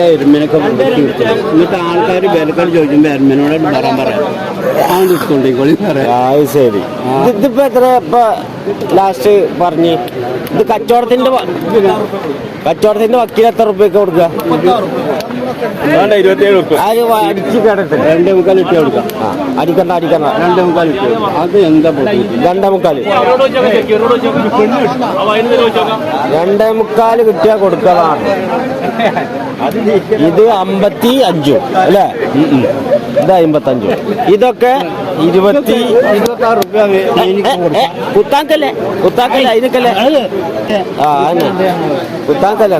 എരുമനൊക്കെ എന്നിട്ട് ആൾക്കാർ വിലക്കാർ ചോദിക്കുമ്പോൾ എരുമനോട് വരാൻ പറയാം അത് എടുത്തോണ്ടിക്കോളി പറയാം. ശരി. ഇതിപ്പോ എത്ര ഇപ്പൊ ലാസ്റ്റ് പറഞ്ഞ് ഇത് കച്ചവടത്തിന്റെ വക്കീൽ എത്ര റുപ്യക്ക് കൊടുക്കുക? 27 അടിച്ച് കേടട്ടെ 2.25 ഇട്ട് കൊടുക്കാം. അടിക്കണ്ട 2.25 ഇട്ട് അത് എന്താ 2.25 2.25 കിട്ടിയാൽ കൊടുക്കാതാണ്. ഇത് 55 അല്ലേ? ഇത് 55. ഇതൊക്കെ 26 റുപ്യ. കുത്താക്കല്ലേ അതിനൊക്കല്ലേ? കുത്താക്കല്ല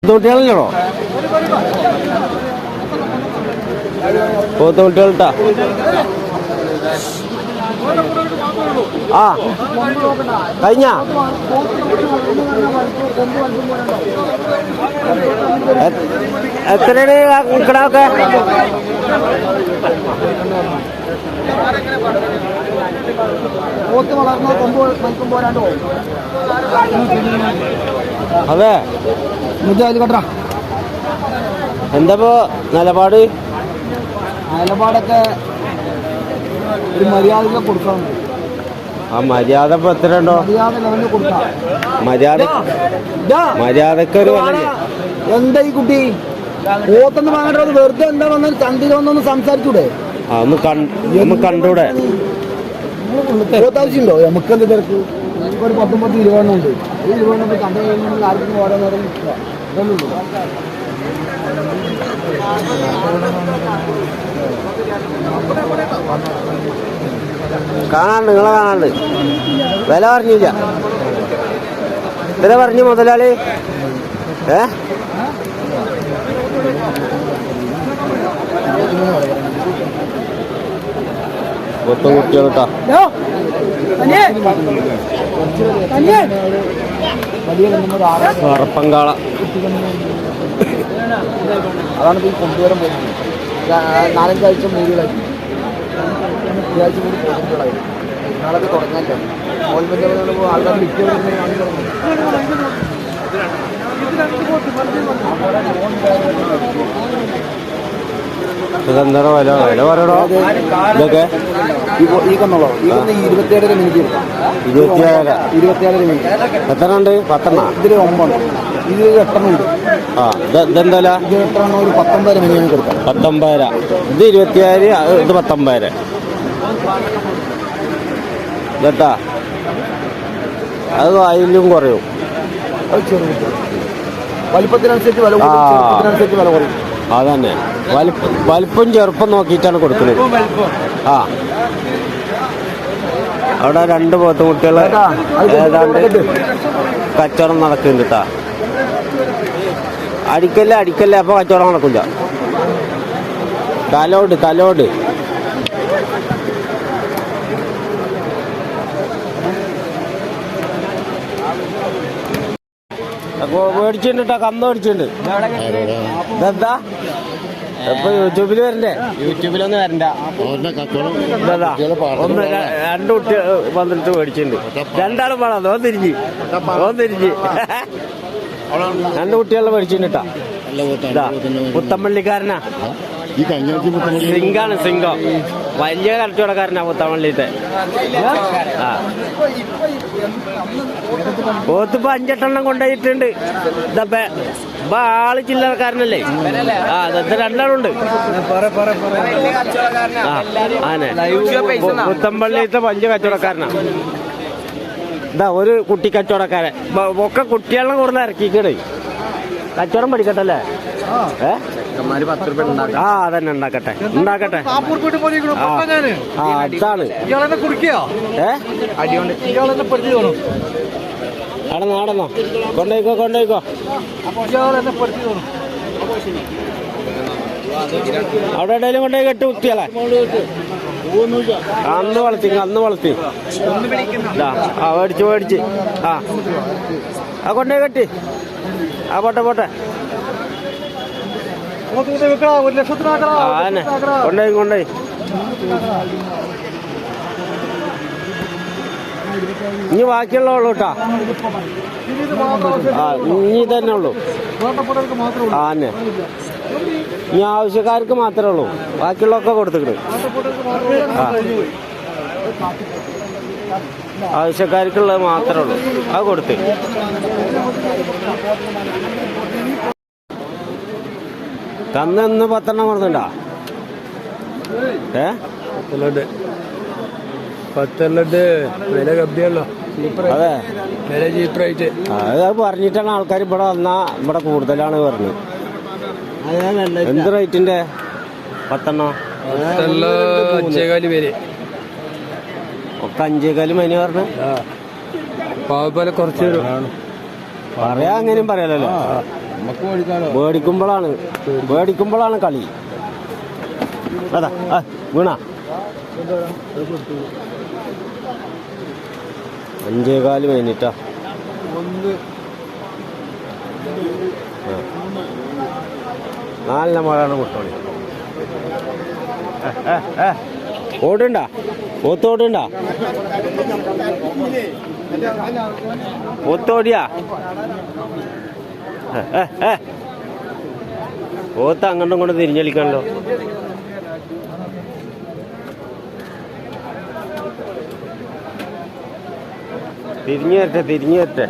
കുട്ടികളല്ലോ പോത്തുകുട്ടികൾട്ടാ. കഴിഞ്ഞ എത്രയാണ് കിടാവൊക്കെ? അതെ എന്താപ്പോ നിലപാടൊക്കെ ഒരു മര്യാദ കൊടുക്കണം. ആ മര്യാദ ഇപ്പൊ എത്ര ഉണ്ടോ? മര്യാദക്ക് ഒരു എന്താ ഈ കുട്ടി പോത്തെന്ന് പറഞ്ഞിട്ട് വെറുതെ എന്താ വന്നാൽ ചന്തിലൊന്നൊന്ന് സംസാരിച്ചൂടെ? ഒന്ന് കണ്ടൂടെ? ആവശ്യമുണ്ടോ? നമുക്ക് എന്ത് തിരക്ക്? ഒരു 19-20 ഉണ്ട്. ഈ 20 കണ്ടു കഴിഞ്ഞാൽ ആർക്കും ഓരോ നേരം ഇതല്ലുള്ളൂ. നിങ്ങളെ കാണാണ്ട് വില പറഞ്ഞില്ല. വില പറഞ്ഞു മുതലാളി. മൊത്തം കുട്ടികൾ കേട്ടോ. ഉറപ്പങ്കാള അതാണ് ഈ കൊണ്ടുവരാൻ പോകുന്നത്. 4-5 ആഴ്ച മൂടികളായി 2 ആഴ്ച കൂടി പോയിട്ടുള്ളതായി. നാളൊക്കെ തുടങ്ങാല്ലോ. ഓൾമെന്റ് ആൾക്കാർ വിറ്റ് ഇതെന്താ വില പറയണോ? ഇതൊക്കെ ഈ കന്നോളോ? ഈ 27 മിനിറ്റ് 27 മിനിറ്റ്. എത്ര ഉണ്ട്? 10. ഇതിൽ 9. ഇത് 8 ഉണ്ട്. ഇതെന്താ? ഇത് എത്ര? ഒരു 19 മിനിറ്റ് കൊടുക്കാം. 19. ഇത് 27. ഇത് 19. ഇതെത്താ? അത് അതിലും കുറയും. വലിപ്പത്തിനനുസരിച്ച് വില കുറയും. അതന്നെ വലിപ്പം ചെറുപ്പം നോക്കിയിട്ടാണ് കൊടുക്കുന്നത്. അവിടെ 2 പോത്തുകുട്ടികൾ ഏതാണ്ട് കച്ചവടം നടക്കുന്നുണ്ട് കേട്ടാ. അടിക്കല്ലേ അപ്പൊ കച്ചവടം നടക്കില്ല. തലോട് മേടിച്ചിട്ടുണ്ട്. കന്ന് മേടിച്ചിട്ടുണ്ട്. ഇതെന്താ ഇപ്പൊ യൂട്യൂബിൽ വരണ്ടേ? യൂട്യൂബിലൊന്നും വരണ്ട. 2 കുട്ടി വന്നിട്ട് മേടിച്ചിട്ടുണ്ട്. 2 വേണം. ഓൻ തിരിഞ്ഞ് 2 കുട്ടികളെ മേടിച്ചിട്ടാ. പുത്തമ്പള്ളിക്കാരനാ. സിംഗം വലിയ കച്ചവടക്കാരനാ പുത്തമ്പള്ളിത്തെ. പോത്തിപ്പോ 5-8 കൊണ്ടുപോയിട്ടുണ്ട്. ആള് ചില്ലറക്കാരനല്ലേ? അതൊക്കെ 2 ഉണ്ട്. പുത്തമ്പള്ളിത്തെ വലിയ കച്ചവടക്കാരനാ. ഒരു കുട്ടി കച്ചവടക്കാരൻ ഒക്കെ കുട്ടികളെ കൂടുതൽ ഇറക്കിക്കണേ. കച്ചവടം പഠിക്കട്ടല്ലേ? അതന്നെ ഉണ്ടാക്കട്ടെ. അതാണ് നടന്നോ. കൊണ്ടോയിക്കോ. അവിടെ എവിടെയും കൊണ്ടുപോയി കെട്ടി കുത്തിയാലേ? അന്ന് വളർത്തി മേടിച്ച് കൊണ്ടുപോയി കെട്ടി. പോട്ടെ കൊണ്ടുപോയി ഇനി ബാക്കിയുള്ള ഉള്ളൂ കേട്ടാ. ആ ഇനി തന്നെ ഉള്ളൂ. ആ തന്നെ ഇനി ആവശ്യക്കാർക്ക് മാത്രമേ ഉള്ളൂ. ബാക്കിയുള്ളതൊക്കെ കൊടുത്തിട്ട് ആ ആവശ്യക്കാർക്കുള്ളത് മാത്രമേ ഉള്ളൂ. അത് കൊടുത്ത് കന്ന് 10 കൊടുക്കണ്ടാ. 10 വില കമ്മിയല്ലോ. അതെ വില ചീപ്പായിട്ട് അത് പറഞ്ഞിട്ടാണ് ആൾക്കാർ ഇവിടെ വന്നാ ഇവിടെ കൂടുതലാണ് പറഞ്ഞത്. എന്ത് റേറ്റിന്റെ 10 5.25 പേര് ഒക്കെ 5.25 മൈന പറഞ്ഞു. പാവപ്പോലെ കുറച്ച് പറയാ അങ്ങനെയും പറയാലോ. മേടിക്കുമ്പോഴാണ് കളി. അതാ വീണ 5.25 മൈനിട്ടാ. നല്ല മഴയാണ് മുട്ടോളി. ഓടണ്ടാ ഓത്തോടണ്ടാ ഓത്തോടിയാ. ഓത്ത് അങ്ങോട്ടും ഇങ്ങോട്ടും തിരിഞ്ഞളിക്കാണല്ലോ. തിരിഞ്ഞു വരട്ടെ.